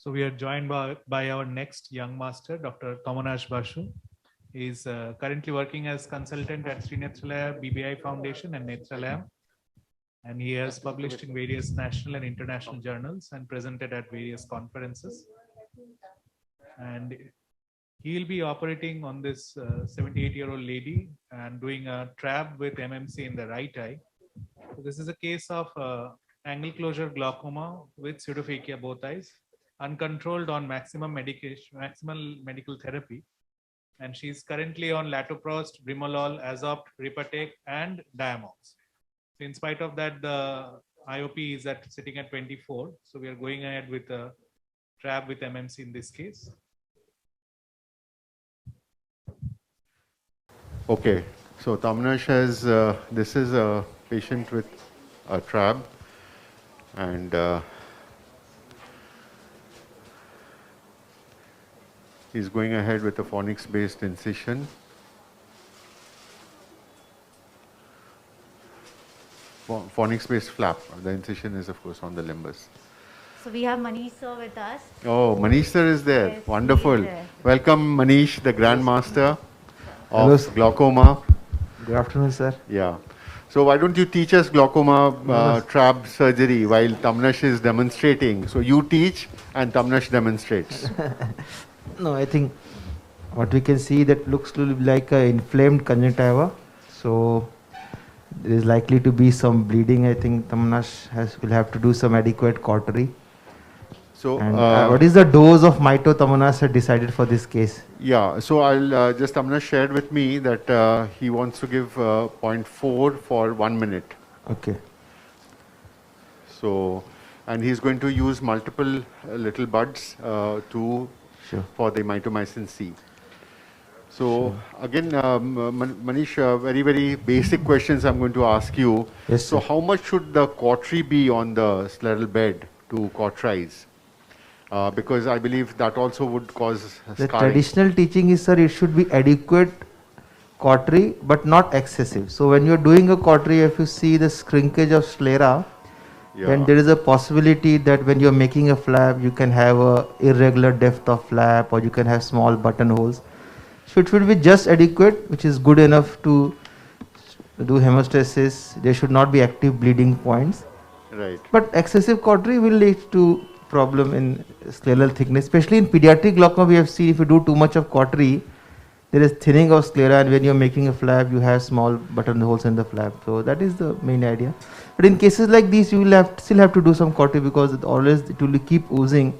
So we are joined by our next young master, Dr. Tomonash Basu. He is currently working as consultant at Sri Nethralaya BBI Foundation and Nethralaya, and he has published in various national and international journals and presented at various conferences. And he will be operating on this 78-year-old lady and doing a trab with MMC in the right eye. So this is a case of angle closure glaucoma with pseudophakia both eyes, uncontrolled on maximum medication, maximal medical therapy. And she's currently on Latoprost, Brimolol, Azopt, Ripatake, and Diamox. So in spite of that, the IOP is sitting at 24. So we are going ahead with a trab with MMC in this case. Okay, so Tomonash has, this is a patient with a trab, and he's going ahead with a phonics-based incision. Phonics-based flap. The incision is, of course, on the limbus. So we have Manish sir with us. Oh, Manish sir is there. Yes, Wonderful. he is there. Welcome, Manish, the Grandmaster of glaucoma. Good afternoon, sir. Yeah. So why don't you teach us glaucoma trab surgery while Tomonash is demonstrating? So you teach and Tomonash demonstrates. No, I think what we can see that looks to be like an inflamed conjunctiva. So there is likely to be some bleeding. I think Tomonash will have to do some adequate cautery. So And what is the dose of Mito Tomonash had decided for this case? yeah, so I'll just Tomonash shared with me that he wants to give 0.4 for 1 minute. Okay. So, and he's going to use multiple little buds for the mitomycin C. So again, Manish, very, very basic questions I'm going to ask you. Yes, so sir. how much should the cautery be on the scleral bed to cauterize? Because I believe that also would cause The scarring. traditional teaching is, sir, it should be adequate cautery but not excessive. So when you're doing a cautery, if you see the shrinkage of sclera, then there is a possibility that when you're making a flap, you can have a irregular depth of flap, or you can have small buttonholes. So it should be just adequate, which is good enough to do hemostasis. There should not be active bleeding points. Right. But excessive cautery will lead to problem in scleral thickness, especially in pediatric glaucoma. We have seen if you do too much of cautery, there is thinning of sclera, and when you're making a flap, you have small buttonholes in the flap. So that is the main idea. But in cases like these, you will still have to do some cautery, because it will keep oozing,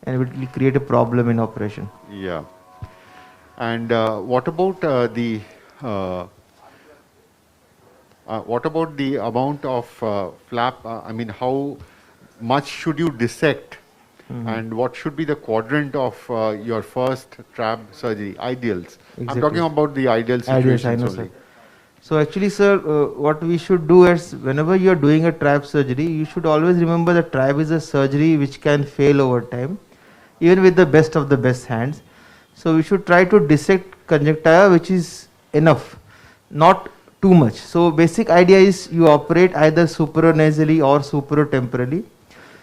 and it will create a problem in operation. Yeah. And what about the amount of flap? I mean, how much should you dissect, and what should be the quadrant of your first trab surgery? Ideals. Exactly. I'm talking about the ideal situations I know, only. sir. So actually, sir, what we should do is, whenever you are doing a trab surgery, you should always remember that trab is a surgery which can fail over time, even with the best of the best hands. So we should try to dissect conjunctiva which is enough, not too much. So basic idea is you operate either supranasally or supratemporally,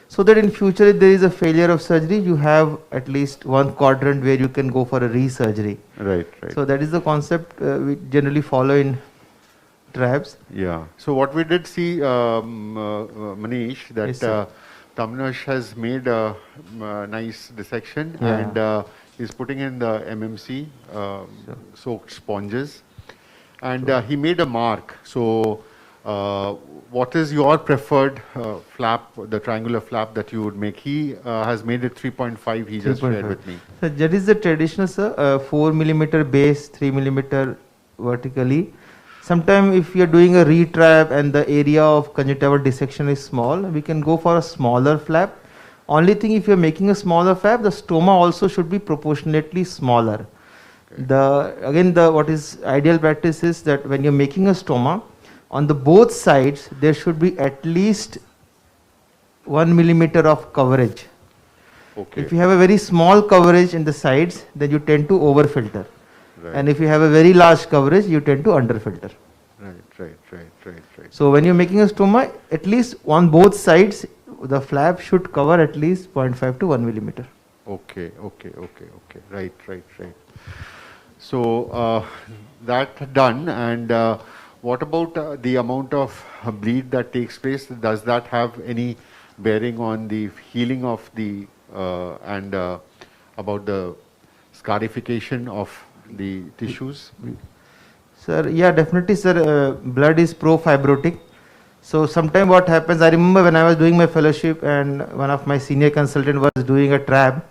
so that in future if there is a failure of surgery, you have at least one quadrant where you can go for a resurgery. Right, right. So that is the concept we generally follow in trabs. Yeah. So what we did see, Manish, that Yes, Tomonash has made a nice dissection, and he's putting in the MMC soaked sponges, and he made a mark. So what is your preferred flap, the triangular flap that you would make? He has made it 3.5, he just shared with me. So that is the traditional, sir, 4 millimeter base, 3 millimeter vertically. Sometimes if you are doing a retrab and the area of conjunctival dissection is small, we can go for a smaller flap. Only thing, if you are making a smaller flap, the stoma also should be proportionately smaller. Okay. What is ideal practice is that when you are making a stoma, on the both sides there should be at least 1 millimeter of coverage. Okay. If you have a very small coverage in the sides, then you tend to over filter. Right. And if you have a very large coverage, you tend to under filter. Right. So when you're making a stoma, at least on both sides, the flap should cover at least 0.5 to 1 millimeter. Okay, okay, okay, okay. Right, right, right. So that done, and what about the amount of bleed that takes place? Does that have any bearing on the healing of the and about the scarification of the tissues? Sir, yeah, definitely, sir. Blood is pro-fibrotic. So sometime what happens, I remember when I was doing my fellowship and one of my senior consultant was doing a trab,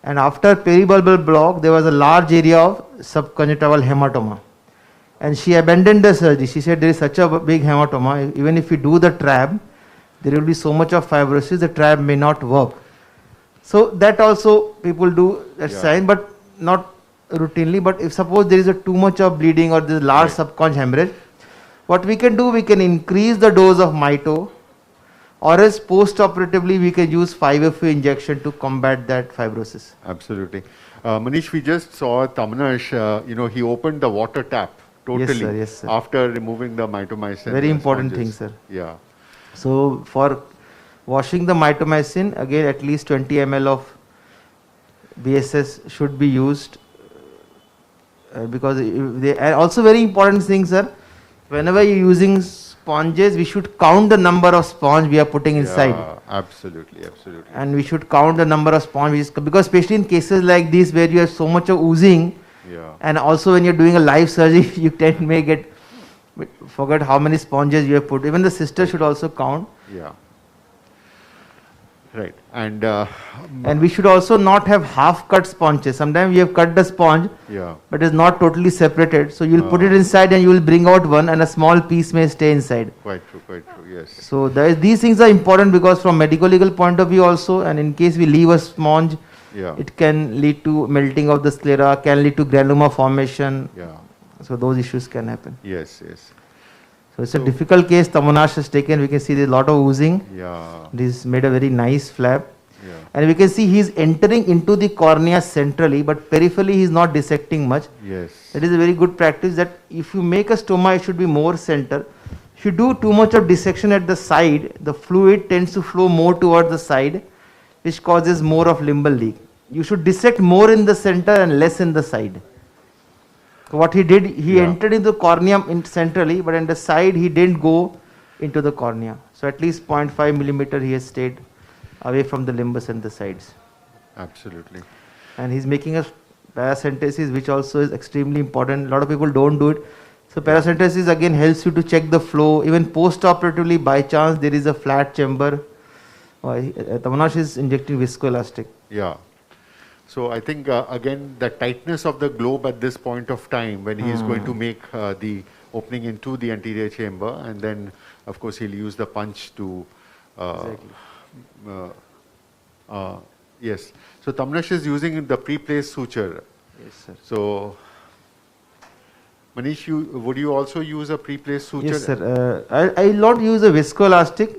and after peribulbar block, there was a large area of subconjunctival hematoma. And she abandoned the surgery. She said there is such a big hematoma, even if you do the trab, there will be so much of fibrosis, the trab may not work. So that also people do that Yeah. sign, but not routinely. But if suppose there is a too much of bleeding or there is large Right. subconj hemorrhage, what we can do, we can increase the dose of mito, or else post-operatively we can use 5-FU injection to combat that fibrosis. Absolutely. Manish, we just saw Tamnash, he opened the water tap totally sir, yes, sir. after removing the mitomycin. Very important thing, sponges. sir. Yeah. So for washing the mitomycin, again at least 20 ml of BSS should be used, because they are also very important things, sir. Whenever you're using sponges, we should count the number of sponge we are putting inside. Yeah, absolutely, absolutely. And we should count the number of sponges, because especially in cases like this where you have so much of oozing, Yeah. and also when you're doing a live surgery, you may forget how many sponges you have put. Even the sister should also count. Yeah. Right. And And we should also not have half cut sponges. Sometimes we have cut the sponge, yeah. but it's not totally separated. So you'll put it inside and you will bring out one, and a small piece may stay inside. Quite true, yes. So these things are important, because from medical legal point of view also, and in case we leave a sponge, Yeah. it can lead to melting of the sclera, can lead to granuloma formation. Yeah. So those issues can happen. Yes, yes. So it's a difficult case Tamonash has taken. We can see there's a lot of oozing. Yeah. He's made a very nice flap. Yeah. And we can see he's entering into the cornea centrally, but peripherally he's not dissecting much. Yes. That is a very good practice, that if you make a stoma, it should be more center. If you do too much of dissection at the side, the fluid tends to flow more towards the side, which causes more of limbal leak. You should dissect more in the center and less in the side. So what he did, he Yeah. entered into the cornea centrally, but on the side he didn't go into the cornea. So at least 0.5 millimeter he has stayed away from the limbus and the sides. Absolutely. And he's making a paracentesis, which also is extremely important. A lot of people don't do it. So paracentesis again helps you to check the flow. Even post-operatively, by chance there is a flat chamber, Tamanash is injecting viscoelastic. Yeah. So I think again the tightness of the globe at this point of time when he is going to make the opening into the anterior chamber, and then of course he'll use the punch to yes. So Tamnash is using the pre-placed suture. Yes, sir. So Manish, would you also use a pre-placed suture? Yes, sir. I will not use a viscoelastic,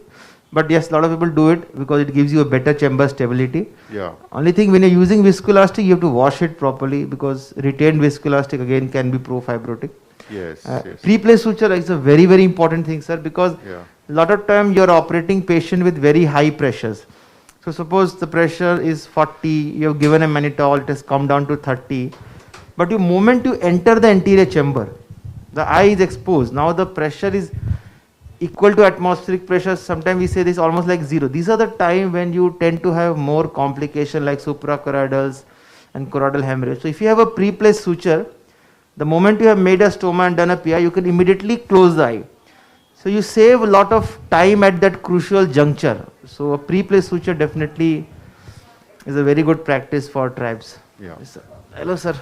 but yes, a lot of people do it because it gives you a better chamber stability. Yeah. Only thing, when you're using viscoelastic, you have to wash it properly, because retained viscoelastic again can be pro-fibrotic. Yes. Yes. Pre-placed suture is a very, very important thing, sir, because Yeah. a lot of time you're operating patient with very high pressures. So suppose the pressure is 40, you have given a mannitol, it has come down to 30. But the moment you enter the anterior chamber, the eye is exposed. Now the pressure is equal to atmospheric pressure. Sometimes we say this almost like zero. These are the time when you tend to have more complication like suprachoroidals and choroidal hemorrhage. So if you have a pre-placed suture, the moment you have made a stoma and done a PI, you can immediately close the eye. So you save a lot of time at that crucial juncture. So a pre-placed suture definitely is a very good practice for tribes. Yeah. Yes, sir. Hello, sir.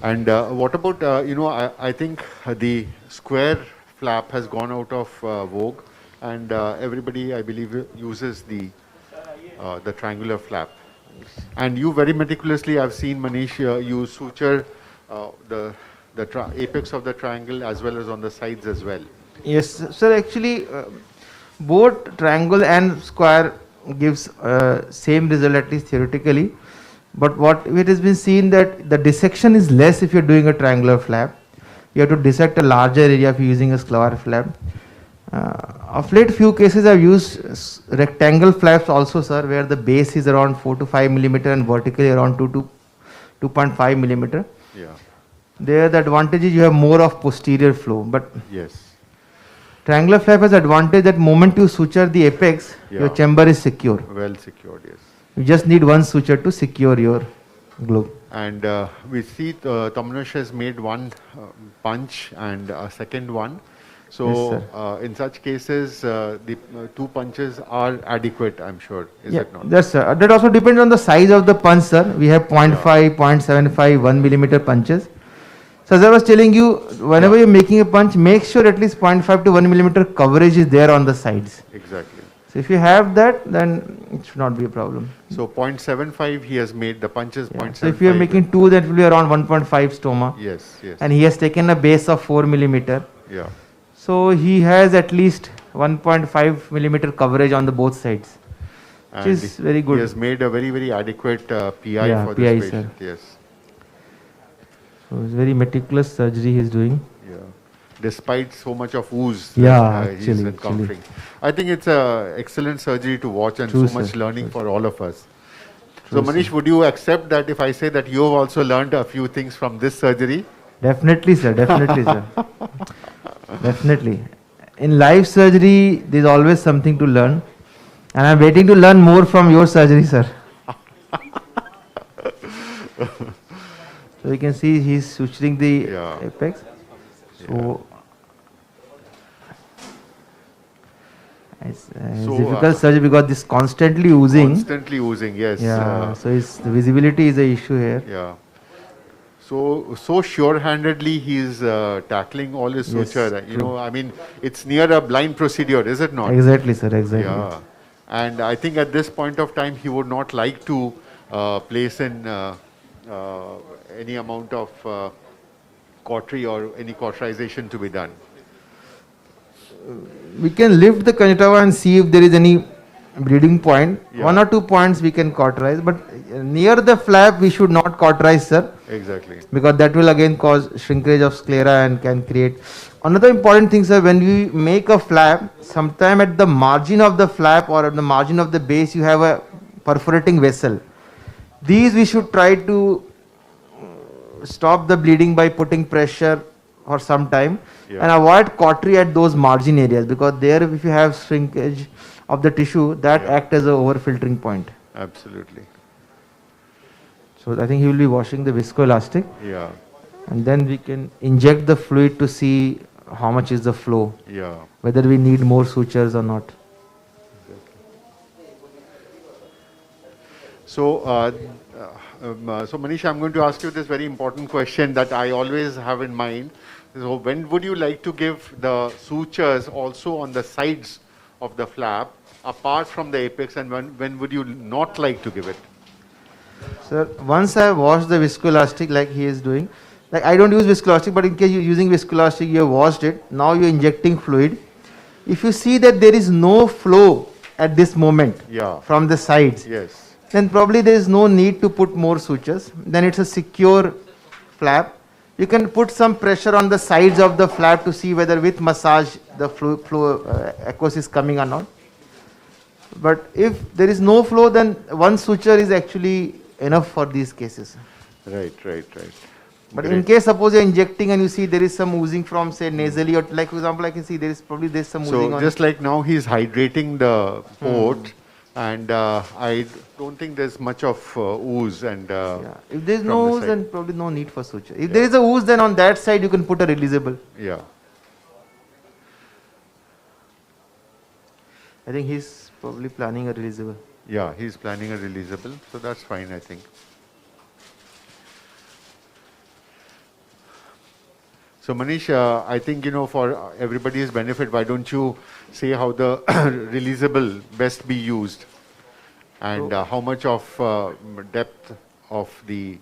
And what about, I think the square flap has gone out of vogue, and everybody, I believe, uses the triangular flap. And you very meticulously, I've seen Manish, you suture the apex of the triangle as well as on the sides as well. Yes, sir. Actually, both triangle and square gives same result, at least theoretically. But what it has been seen that the dissection is less if you're doing a triangular flap. You have to dissect a larger area if you're using a square flap. Of late, few cases I've used rectangle flaps also, sir, where the base is around 4 to 5 millimeter and vertically around 2 to 2.5 millimeter. Yeah. There, the advantage is you have more of posterior flow, but Yes. triangular flap has advantage that moment you suture the apex, your Yeah. chamber is secure. Well secured. Yes. You just need one suture to secure your globe. And we see Tamnush has made one punch and a second one. So Yes, in such cases, the two punches are adequate, I'm sure. Is it not? Yes, sir. That also depends on the size of the punch, sir. We have 0.5, 0.75, 1 millimeter punches. So as I was telling you, whenever you're making a punch, make sure at least 0.5 to 1 millimeter coverage is there on the sides. Exactly. So if you have that, then it should not be a problem. So 0.75 he has made, the punches Yeah. 0.75. So if you're making two, that will be around 1.5 stoma. Yes, yes. And he has taken a base of 4 millimeter. Yeah. So he has at least 1.5 millimeter coverage on the both sides. And Which is very good. He has made a very, very adequate PI Yeah, for PI, this sir. patient. Yes. So it's very meticulous surgery he's doing. Yeah. Despite so much of ooze Yeah, that he's actually. encountering. I think it's a excellent surgery to watch and True, so much sir. learning True, for all of us. True, So Manish, would you accept that if I say that you have also learned a few things from this surgery? Definitely, sir. Definitely, sir. Definitely. In life surgery, there's always something to learn. And I'm waiting to learn more from your surgery, sir. So you can see he's suturing the Yeah. apex. So it's So, difficult surgery because this constantly oozing. Constantly oozing, yes. Yeah. So the visibility is a issue here. Yeah. So sure-handedly he's tackling all his Yes, suture. You true. know, I mean, it's near a blind procedure, is it not? Exactly, sir. Exactly. Yeah. And I think at this point of time, he would not like to place in any amount of cautery or any cauterization to be done. We can lift the conjunctiva and see if there is any bleeding point. Yeah. 1 or 2 points we can cauterize, but near the flap we should not cauterize, sir, Exactly. because that will again cause shrinkage of sclera and can create. Another important thing, sir, when we make a flap, sometime at the margin of the flap or at the margin of the base you have a perforating vessel. These we should try to stop the bleeding by putting pressure for some time. Yeah. And avoid cautery at those margin areas, because there if you have shrinkage of the tissue, that Yeah. act as a over filtering point. Absolutely. So I think he will be washing the viscoelastic, Yeah. and then we can inject the fluid to see how much is the flow, Yeah. whether we need more sutures or not. So, so Manish, I'm going to ask you this very important question that I always have in mind. So, when would you like to give the sutures also on the sides of the flap, apart from the apex, and when would you not like to give it? Sir, once I wash the viscoelastic like he is doing, like I don't use viscoelastic, but in case you're using viscoelastic, you have washed it, now you're injecting fluid. If you see that there is no flow at this moment Yeah. from the sides, Yes. then probably there is no need to put more sutures. Then it's a secure flap. You can put some pressure on the sides of the flap to see whether with massage the aqueous is coming or not. But if there is no flow, then one suture is actually enough for these cases. Right. But Great. in case suppose you're injecting and you see there is some oozing from say nasally, or like for example I can see there's some oozing So, on just like now he's hydrating the port, and I don't think there's much of ooze and yeah. If there is from no the ooze, side. then probably no need for suture. If there is a ooze, then on that side you can put a releasable. yeah. I think he's probably planning a releasable. Yeah, he's planning a releasable, so that's fine, I think. So Manish, I think, for everybody's benefit, why don't you say how the releasable best be used, and how much of depth of the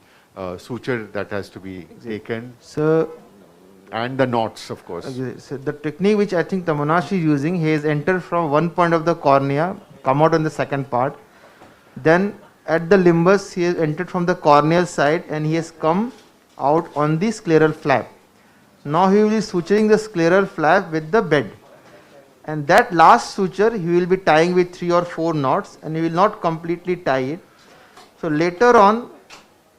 suture that has to be taken, So, and the knots, of course. so the technique which I think Tamanash is using, he has entered from one point of the cornea, come out on the second part. Then at the limbus, he has entered from the corneal side and he has come out on the scleral flap. Now he will be suturing the scleral flap with the bed. and that last suture he will be tying with 3 or 4 knots, and he will not completely tie it. So later on,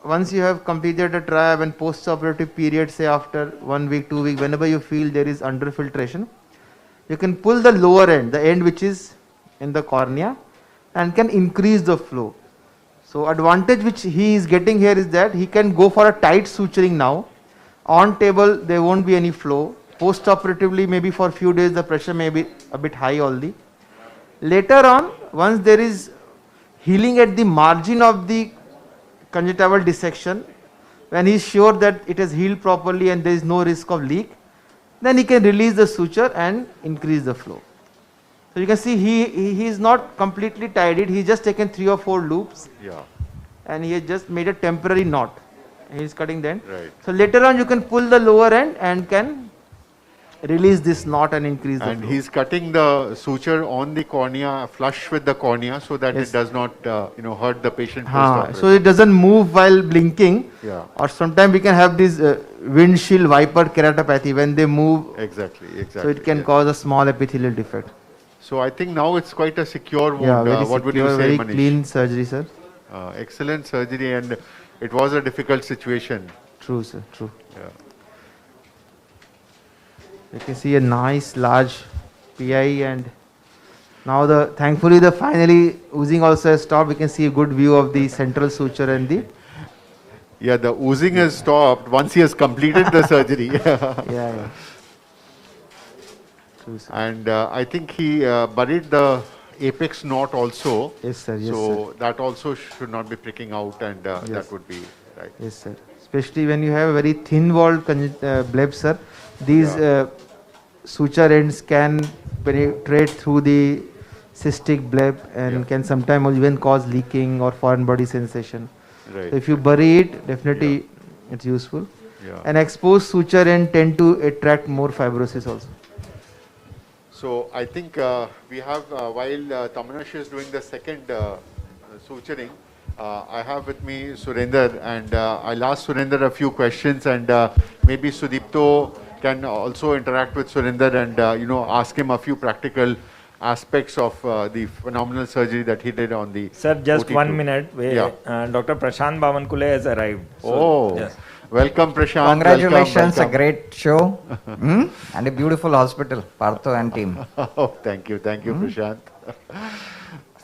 once you have completed the trab and post-operative period, say after 1 week, 2 weeks, whenever you feel there is underfiltration, you can pull the lower end, the end which is in the cornea, and can increase the flow. So advantage which he is getting here is that he can go for a tight suturing now. On table there won't be any flow. Post-operatively, maybe for a few days the pressure may be a bit high only. Later on, once there is healing at the margin of the conjunctival dissection, when he is sure that it has healed properly and there is no risk of leak, then he can release the suture and increase the flow. So you can see he is not completely tied it, he just taken 3 or 4 loops, Yeah. and he has just made a temporary knot. He is cutting the end. Right. So later on you can pull the lower end and can release this knot and increase the And flow. he's cutting the suture on the cornea, flush with the cornea, so that Yes. it does not, hurt the patient. So post-operatively. it doesn't move while blinking. Yeah. Or sometimes we can have this windshield viper keratopathy when they move, Exactly. so it can yeah. cause a small epithelial defect. So I think now it's quite a secure wound. Yeah, very What would you secure, say, very Manish? clean surgery, sir. Excellent surgery, and it was a difficult situation. True, sir. True. Yeah. You can see a nice large PI, and now thankfully the finally oozing also has stopped. We can see a good view of the central suture and the Yeah, the oozing has stopped once he has completed the surgery. yeah. True, sir. And I think he buried the apex knot also. Yes, sir. Yes, So that also should not be pricking out, and Yes. that would be right. Yes, sir. Especially when you have a very thin-walled bleb, sir. These suture ends can penetrate through the cystic bleb and Yeah. can sometimes even cause leaking or foreign body sensation. Right. So if you bury it, definitely it's useful. Yeah. And exposed suture end tend to attract more fibrosis also. So I think we have, while Tamanash is doing the second suturing, I have with me Surender, and I'll ask Surender a few questions, and maybe Sudipto can also interact with Surender and ask him a few practical aspects of the phenomenal surgery that he did on the Sir, just OT2. 1 minute. Yeah. Dr. Prashant Bavankule has arrived. Oh, yes. welcome Prashant. Congratulations, welcome. a great show and a beautiful hospital, Partho and team. Oh, thank you, Prashant.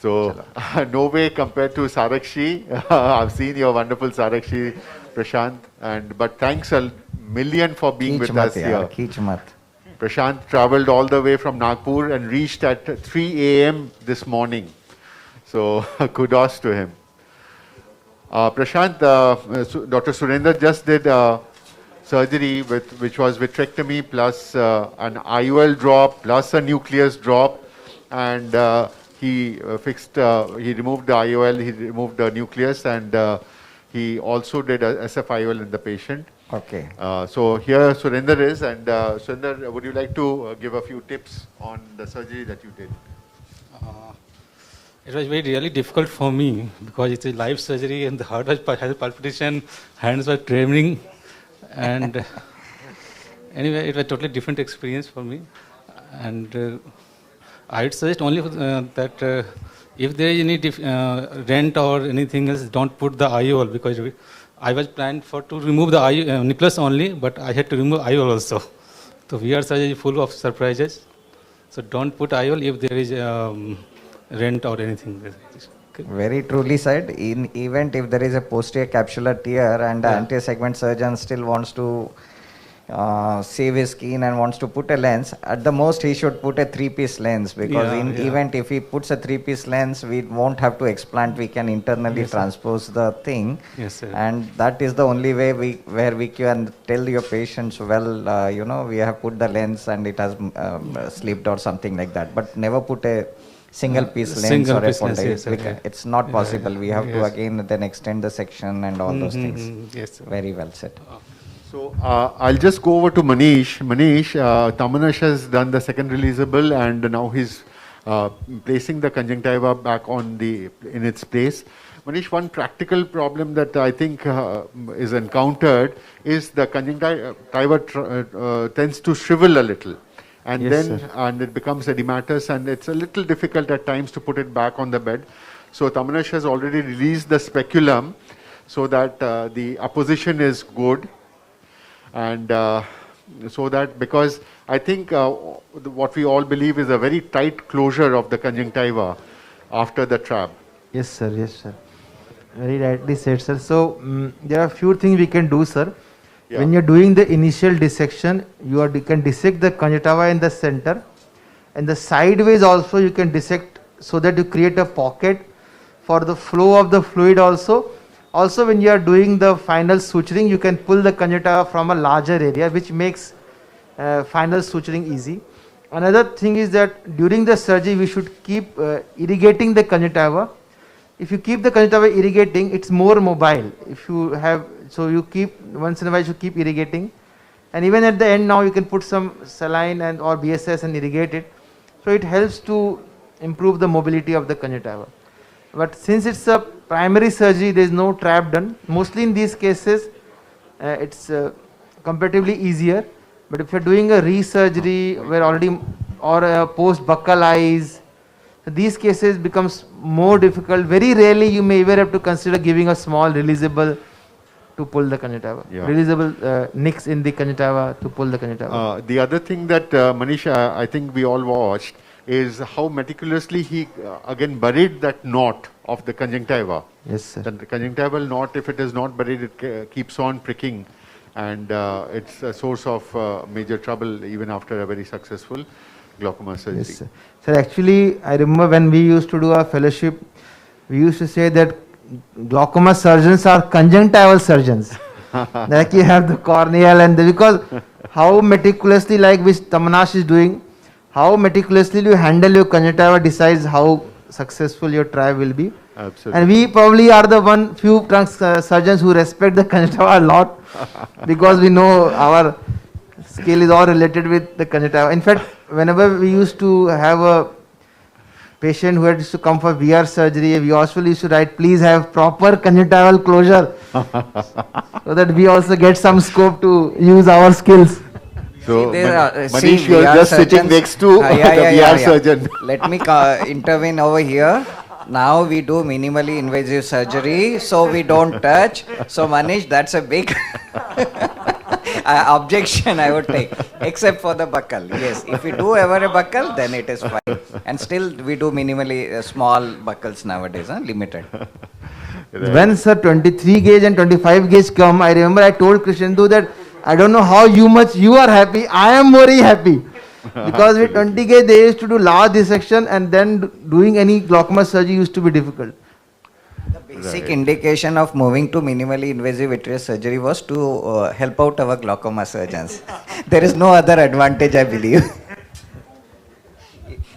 So, no way compared to Sarakshi. I've seen your wonderful Sarakshi, Prashant, but thanks a million for being with us here. Keech mat. Prashant traveled all the way from Nagpur and reached at 3 a.m. this morning. So, kudos to him. Prashant, Dr. Surender just did surgery which was vitrectomy plus an IOL drop plus a nucleus drop, and he removed the IOL, he removed the nucleus, and he also did a SFIOL in the patient. Okay. So here Surender is, and Surender, would you like to give a few tips on the surgery that you did? It was really difficult for me because it's a live surgery and the heart was has palpitation, hands were trembling, and anyway, it was a totally different experience for me. And I would suggest only that if there is any rent or anything else, don't put the IOL, because I was planned to remove the nucleus only, but I had to remove IOL also. So VR surgery is full of surprises. So don't put IOL if there is rent or anything. Okay. Very truly said. In event if there is a posterior capsular tear and the anterior segment surgeon still wants to save his skin and wants to put a lens, at the most he should put a 3-piece lens, because event if he puts a 3-piece lens, we won't have to explant, we can internally transpose the thing. Yes, sir. And that is the only way where we can tell your patients, well, we have put the lens and it has slipped or something like that, but never put a single piece lens or a piece full lens, lens. yes, sir, It's not possible. We have to Yes. again then extend the section and all those things. Yes, sir. Very well said. So I'll just go over to Manish. Manish, Tamanash has done the second releasable, and now he's placing the conjunctiva back in its place. Manish, one practical problem that I think is encountered is the conjunctiva tends to shrivel a little, and Yes, then sir. and it becomes edematous, and it's a little difficult at times to put it back on the bed. So Tamanash has already released the speculum so that the apposition is good, and so that, because I think what we all believe is a very tight closure of the conjunctiva after the trap. Yes, sir. Yes, sir. Very rightly said, sir. So there are few things we can do, sir. Yeah. When you're doing the initial dissection, you can dissect the conjunctiva in the center, and the sideways also you can dissect so that you create a pocket for the flow of the fluid also. Also, when you are doing the final suturing, you can pull the conjunctiva from a larger area, which makes final suturing easy. Another thing is that during the surgery, we should keep irrigating the conjunctiva. If you keep the conjunctiva irrigating, it's more mobile. If you have, so you keep, once in a while you keep irrigating. And even at the end now, you can put some saline and or BSS and irrigate it. So it helps to improve the mobility of the conjunctiva. But since it's a primary surgery, there is no trap done. Mostly in these cases, it's comparatively easier. But if you're doing a re-surgery where already, or a post-buccal eyes, these cases becomes more difficult. Very rarely you may even have to consider giving a small releasable to pull the conjunctiva. Yeah. Releasable nicks in the conjunctiva to pull the conjunctiva. The other thing that Manish, I think we all watched, is how meticulously he again buried that knot of the conjunctiva. Yes, sir. The conjunctival knot, if it is not buried, it keeps on pricking, and it's a source of major trouble even after a very successful glaucoma surgery. Yes, sir. Sir, actually, I remember when we used to do our fellowship, we used to say that glaucoma surgeons are conjunctival surgeons. Like you have the corneal and because how meticulously, like which Tamanash is doing, how meticulously you handle your conjunctiva decides how successful your try will be. Absolutely. And we probably are the few trunk surgeons who respect the conjunctiva a lot because we know our skill is all related with the conjunctiva. In fact, whenever we used to have a patient who had to come for VR surgery, we also used to write, please have proper conjunctival closure so that we also get some scope to use our skills. So, See, Manish, you are VR just sitting surgeons- next to the VR surgeon. Let me intervene over here. Now we do minimally invasive surgery, so we don't touch. So Manish, that's a big objection I would take, except for the buccal. Yes, if we do ever a buccal, then it is fine. And still we do minimally small buccals nowadays, limited. When sir 23 gauge and 25 gauge come, I remember I told Krishnendu that I don't know how much you are happy, I am very happy. Because with 20 gauge they used to do large dissection and then doing any glaucoma surgery used to be difficult. The basic indication of moving to minimally invasive vitreous surgery was to help out our glaucoma surgeons. There is no other advantage, I believe.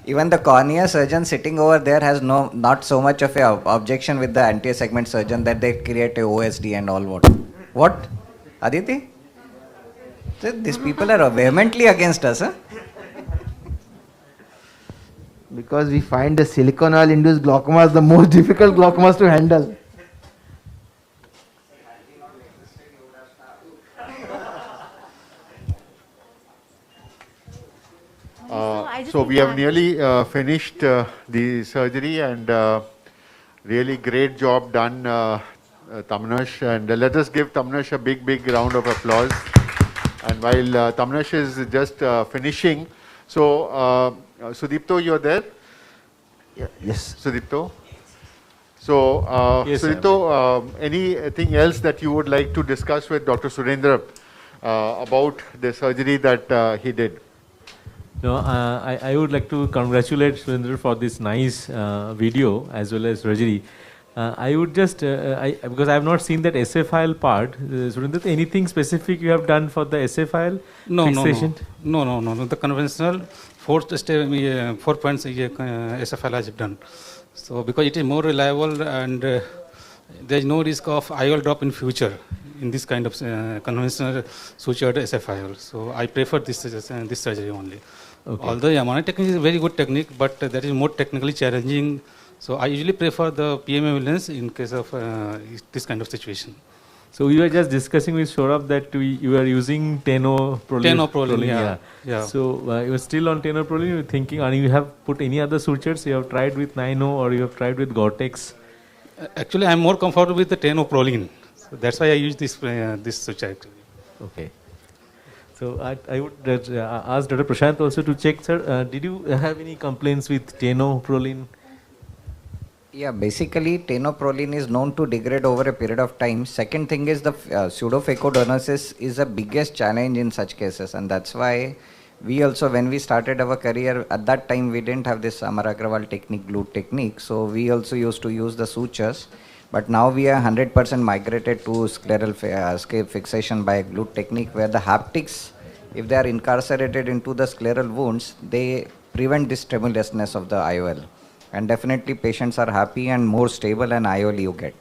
Even the cornea surgeon sitting over there has not so much of a objection with the anterior segment surgeon that they create a OSD and all what. What? Aditi? So these people are vehemently against us, huh? Because we find the silicone oil induced glaucomas the most difficult glaucomas to handle. I just So need we to have add- nearly finished the surgery, and really great job done, Tamanash. And let us give Tamanash a big round of applause. And while Tamanash is just finishing, so Sudipto, you're there? Yes. Sudipto? So, Yes, sir. Sudipto, anything else that you would like to discuss with Dr. Surendra about the surgery that he did? No, I would like to congratulate Surendra for this nice video as well as surgery. I would just, because I have not seen that SA file part, Surendra, anything specific you have done for the SA file? No. fixation? The conventional 4 points SFL has done. So because it is more reliable and there is no risk of IOL drop in future in this kind of conventional sutured SFIOL. So I prefer this surgery only. Okay. Although Mona technique is a very good technique, but that is more technically challenging. So I usually prefer the PMA lens in case of this kind of situation. So we were just discussing with Saurabh that you are using Tenoprolene. Tenoprolene, yeah. So you are still on Tenoprolene. You're thinking, and you have put any other sutures? You have tried with Nino or you have tried with Gore-Tex? Actually, I'm more comfortable with the Tenoprolene. So that's why I use this suture actually. Okay. So I would ask Dr. Prashant also to check, sir. Did you have any complaints with Tenoprolene? Yeah, basically Tenoprolene is known to degrade over a period of time. Second thing is the pseudophacodonosis is the biggest challenge in such cases, and that's why we also, when we started our career, at that time we didn't have this Amar Agrawal technique, glute technique, so we also used to use the sutures. But now we are 100% migrated to scleral scape fixation by glute technique, where the haptics, if they are incarcerated into the scleral wounds, they prevent this tremulousness of the IOL. And definitely patients are happy and more stable and IOL you get.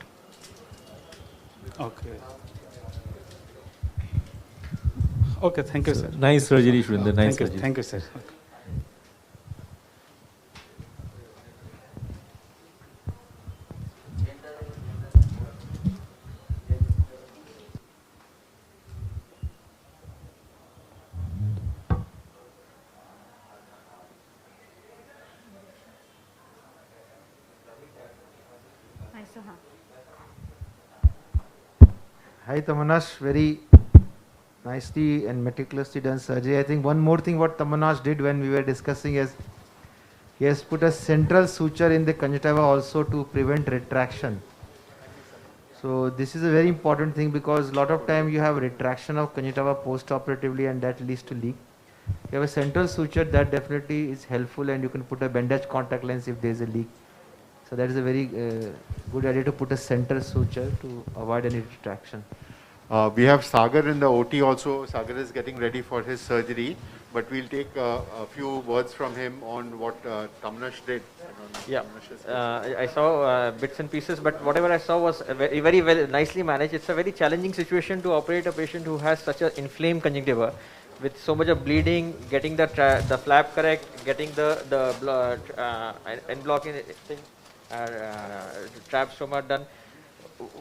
Okay. Okay, thank you, sir. Nice surgery, Surinder. Nice surgery. Thank you, sir. Okay. Nice to have. Hi Tamanash, very nicely and meticulously done surgery. I think one more thing what Tamanash did when we were discussing is he has put a central suture in the conjunctiva also to prevent retraction. So this is a very important thing because a lot of time you have retraction of conjunctiva post-operatively and that leads to leak. You have a central suture that definitely is helpful, and you can put a bandage contact lens if there is a leak. So that is a very good idea to put a central suture to avoid any retraction. We have Sagar in the OT also. Sagar is getting ready for his surgery, but we'll take a few words from him on what Tamanash did. Yeah, I saw bits and pieces, but whatever I saw was very, very well, nicely managed. It's a very challenging situation to operate a patient who has such an inflamed conjunctiva with so much of bleeding, getting the flap correct, getting the blood end blocking thing, trap stoma done.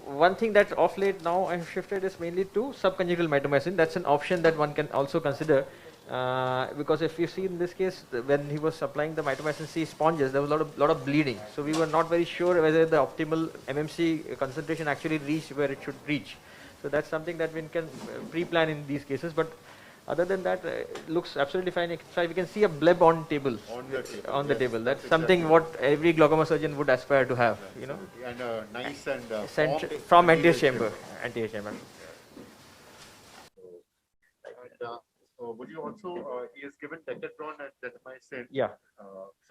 One thing that off late now I have shifted is mainly to subconjunctival mitomycin. That's an option that one can also consider, because if you see in this case, when he was applying the mitomycin C sponges, there was a lot of bleeding. So we were not very sure whether the optimal MMC concentration actually reached where it should reach. So that's something that we can pre-plan in these cases. But other than that, it looks absolutely fine. We can see a bleb on table. On the table. That's something what every glaucoma surgeon would aspire to have. You know. And nice and from anterior chamber. Anterior chamber. So would you also? He has given Decadron and Gentamicin. Yeah.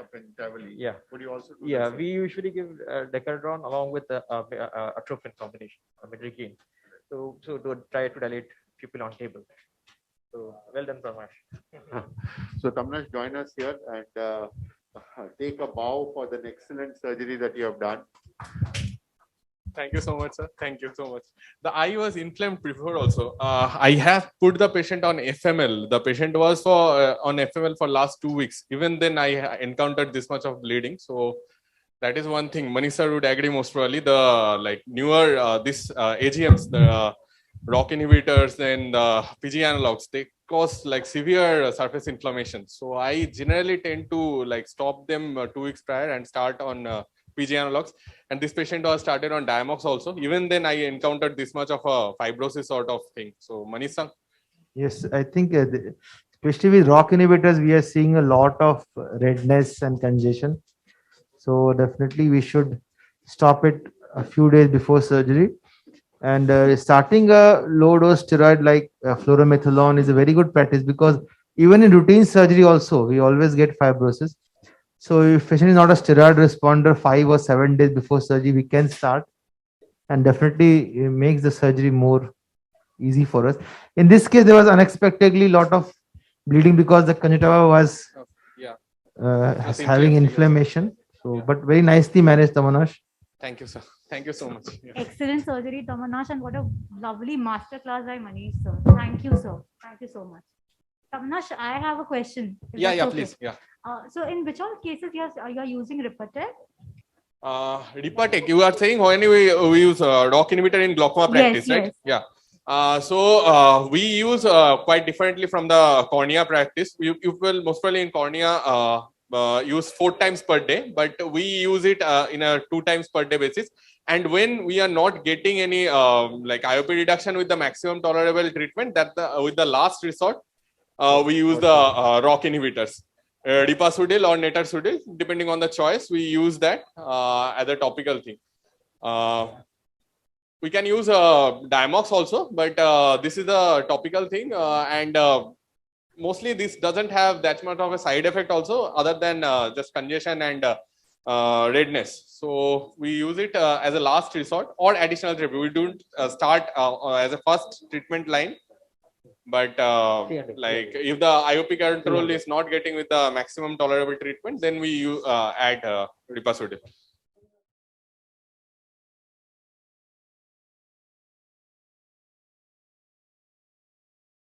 Subconjunctivally. Yeah. Would you also? Do yeah, we usually give Decadron along with atropine combination, midricane. So to try to dilate pupil on table. So well done, Pramash. So Tamanash, join us here and take a bow for the excellent surgery that you have done. Thank you so much, sir. Thank you so much. The eye was inflamed before also. I have put the patient on FML. The patient was on FML for last 2 weeks. Even then, I encountered this much of bleeding. So that is one thing. Manish sir would agree most probably. The newer AGMs, the ROCK inhibitors and PG analogs, they cause severe surface inflammation. So I generally tend to stop them 2 weeks prior and start on PG analogs. And this patient was started on Diamox also. Even then I encountered this much of a fibrosis sort of thing. So Manish sir. Yes, I think especially with ROCK inhibitors, we are seeing a lot of redness and congestion. So definitely we should stop it a few days before surgery. And starting a low dose steroid like fluorometholone is a very good practice, because even in routine surgery also, we always get fibrosis. So if patient is not a steroid responder 5 or 7 days before surgery, we can start, and definitely it makes the surgery more easy for us. In this case, there was unexpectedly lot of bleeding because the conjunctiva was having inflammation. So, but very nicely managed, Tamanash. Thank you, sir. Thank you so much. Yeah. Excellent surgery, Tamanash, and what a lovely masterclass by Manish, sir. Thank you, sir. Thank you so much. Tamanash, I have a question. Yeah, okay. Please. Yeah. So in which all cases you are using Ripatel? Ripatech, you are saying when we use ROCK inhibitor in glaucoma practice, right? Yes. Yeah. We use quite differently from the cornea practice. You will most probably in cornea use 4 times per day, but we use it in a 2 times per day basis. And when we are not getting any like IOP reduction with the maximum tolerable treatment, that with the last resort, we use the ROCK inhibitors. Ripasudil or Netarsudil, depending on the choice, we use that as a topical thing. We can use Diamox also, but this is a topical thing, and mostly this doesn't have that much of a side effect also, other than just congestion and redness. So we use it as a last resort or additional therapy. We don't start as a first treatment line. But like if the IOP control is not getting with the maximum tolerable treatment, then we add Ripasudil.